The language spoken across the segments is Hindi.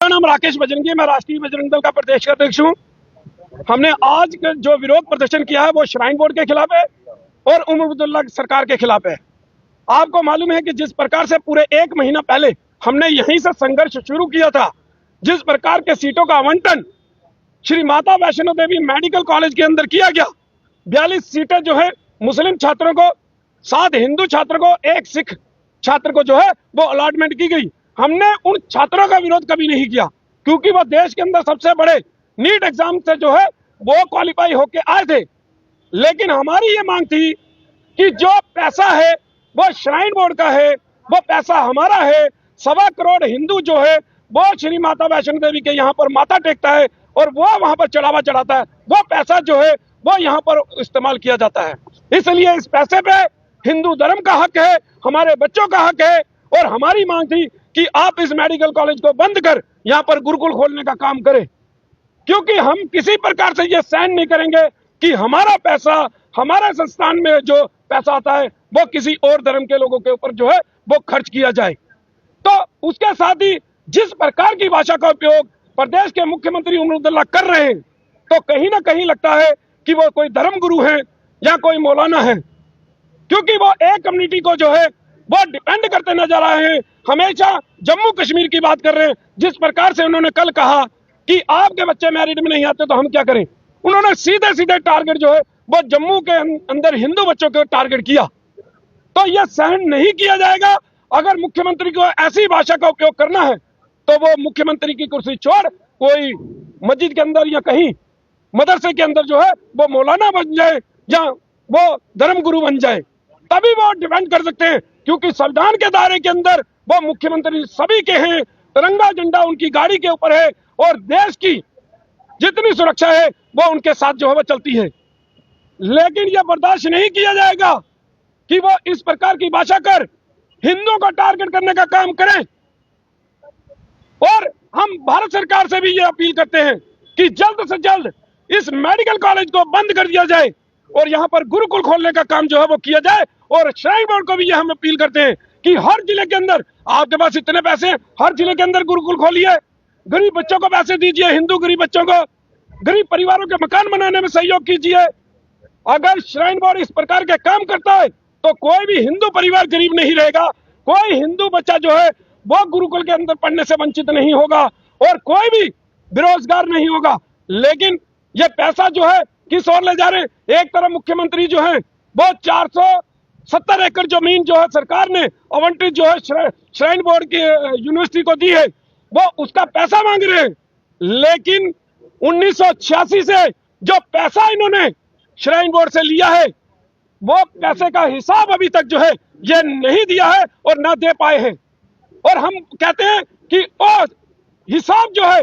नाम राकेश बजरंगी, मैं राष्ट्रीय बजरंग दल का प्रदेश अध्यक्ष हूँ। हमने आज जो विरोध प्रदर्शन किया है वो श्राइन बोर्ड के खिलाफ है और उमर अब्दुल्ला सरकार के खिलाफ है। आपको मालूम है कि जिस प्रकार से पूरे 1 महीना पहले हमने यहीं से संघर्ष शुरू किया था, जिस प्रकार के सीटों का आवंटन श्री माता वैष्णो देवी मेडिकल कॉलेज के अंदर किया गया, 42 सीटें जो है मुस्लिम छात्रों को, 7 हिंदू छात्रों को, 1 सिख छात्र को जो है वो अलॉटमेंट की गई। हमने उन छात्रों का विरोध कभी नहीं किया, क्योंकि वो देश के अंदर सबसे बड़े नीट एग्जाम से जो है वो क्वालिफाई होके आए थे। लेकिन हमारी ये मांग थी कि जो पैसा है वो श्राइन बोर्ड का है, वो पैसा हमारा है। 1.25 करोड़ हिंदू जो है वो श्री माता वैष्णो देवी के यहाँ पर माथा टेकता है और वो वहां पर चढ़ावा चढ़ाता है। वो पैसा जो है वो यहाँ पर इस्तेमाल किया जाता है। इसलिए इस पैसे पे हिंदू धर्म का हक है, हमारे बच्चों का हक है। और हमारी मांग थी कि आप इस मेडिकल कॉलेज को बंद कर यहाँ पर गुरुकुल खोलने का काम करें, क्योंकि हम किसी प्रकार से ये सहन नहीं करेंगे कि हमारा पैसा, हमारे संस्थान में जो पैसा आता है वो किसी और धर्म के लोगों के ऊपर जो है वो खर्च किया जाए। तो उसके साथ ही जिस प्रकार की भाषा का उपयोग प्रदेश के मुख्यमंत्री उमर अब्दुल्ला कर रहे हैं, तो कहीं ना कहीं लगता है कि वो कोई धर्म गुरु है या कोई मौलाना है, क्योंकि वो एक कम्युनिटी को जो है वो डिपेंड करते नजर आए हैं। हमेशा जम्मू कश्मीर की बात कर रहे हैं। जिस प्रकार से उन्होंने कल कहा कि आपके बच्चे मैरिट में नहीं आते तो हम क्या करें, उन्होंने सीधे सीधे टारगेट जो है वो जम्मू के अंदर हिंदू बच्चों को टारगेट किया। तो यह सहन नहीं किया जाएगा। अगर मुख्यमंत्री को ऐसी भाषा का उपयोग करना है तो वो मुख्यमंत्री की कुर्सी छोड़ कोई मस्जिद के अंदर या कहीं मदरसे के अंदर जो है वो मौलाना बन जाए या वो धर्म गुरु बन जाए, तभी वो डिपेंड कर सकते हैं। क्योंकि संविधान के दायरे के अंदर वो मुख्यमंत्री सभी के हैं, तिरंगा झंडा उनकी गाड़ी के ऊपर है और देश की जितनी सुरक्षा है वो उनके साथ जो है वो चलती है। लेकिन यह बर्दाश्त नहीं किया जाएगा कि वो इस प्रकार की भाषा कर हिंदुओं को टारगेट करने का काम करें। और हम भारत सरकार से भी ये अपील करते हैं कि जल्द से जल्द इस मेडिकल कॉलेज को बंद कर दिया जाए और यहाँ पर गुरुकुल खोलने का काम जो है वो किया जाए। और श्राइन बोर्ड को भी ये हम अपील करते हैं कि हर जिले के अंदर, आपके पास इतने पैसे हैं, हर जिले के अंदर गुरुकुल खोलिए, गरीब बच्चों को पैसे दीजिए, हिंदू गरीब बच्चों को, गरीब परिवारों के मकान बनाने में सहयोग कीजिए। अगर श्राइन बोर्ड इस प्रकार के काम करता है तो कोई भी हिंदू परिवार गरीब नहीं रहेगा, कोई हिंदू बच्चा जो है वो गुरुकुल के अंदर पढ़ने से वंचित नहीं होगा और कोई भी बेरोजगार नहीं होगा। लेकिन ये पैसा जो है किस ओर ले जा रहे हैं। एक तरफ मुख्यमंत्री जो है वो 470 एकड़ जमीन जो है सरकार ने आवंटित जो है श्राइन बोर्ड की यूनिवर्सिटी को दी है, वो उसका पैसा मांग रहे हैं। लेकिन 1986 से जो पैसा इन्होंने श्राइन बोर्ड से लिया है वो पैसे का हिसाब अभी तक जो है ये नहीं दिया है और ना दे पाए हैं। और हम कहते हैं कि वो हिसाब जो है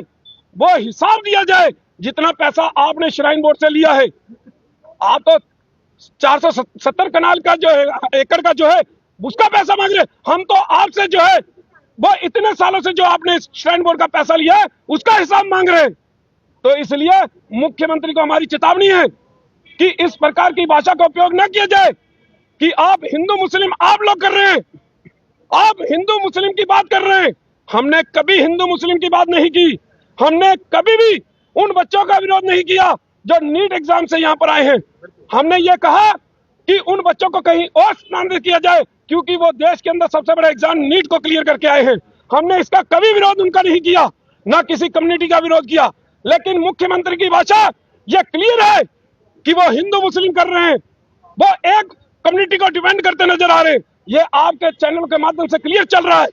वो हिसाब दिया जाए। जितना पैसा आपने श्राइन बोर्ड से लिया है, आप तो 470 कनाल का जो है एकड़ का जो है उसका पैसा मांग रहे हैं। हम तो आपसे जो है वो इतने सालों से जो आपने श्राइन बोर्ड का पैसा लिया है उसका हिसाब मांग रहे हैं। तो इसलिए मुख्यमंत्री को हमारी चेतावनी है कि इस प्रकार की भाषा का उपयोग न किया जाए कि आप हिंदू मुस्लिम आप लोग कर रहे हैं, आप हिंदू मुस्लिम की बात कर रहे हैं। हमने कभी हिंदू मुस्लिम की बात नहीं की। हमने कभी भी उन बच्चों का विरोध नहीं किया जो नीट एग्जाम से यहाँ पर आए हैं। हमने ये कहा कि उन बच्चों को कहीं और स्थानांतरित किया जाए, क्योंकि वो देश के अंदर सबसे बड़ा एग्जाम नीट को क्लियर करके आए हैं। हमने इसका कभी विरोध उनका नहीं किया, ना किसी कम्युनिटी का विरोध किया। लेकिन मुख्यमंत्री की भाषा ये क्लियर है कि वो हिंदू मुस्लिम कर रहे हैं, वो एक कम्युनिटी को डिफेंड करते नजर आ रहे हैं। ये आपके चैनल के माध्यम से क्लियर चल रहा है।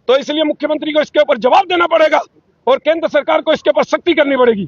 तो इसलिए मुख्यमंत्री को इसके ऊपर जवाब देना पड़ेगा और केंद्र सरकार को इसके ऊपर सख्ती करनी पड़ेगी।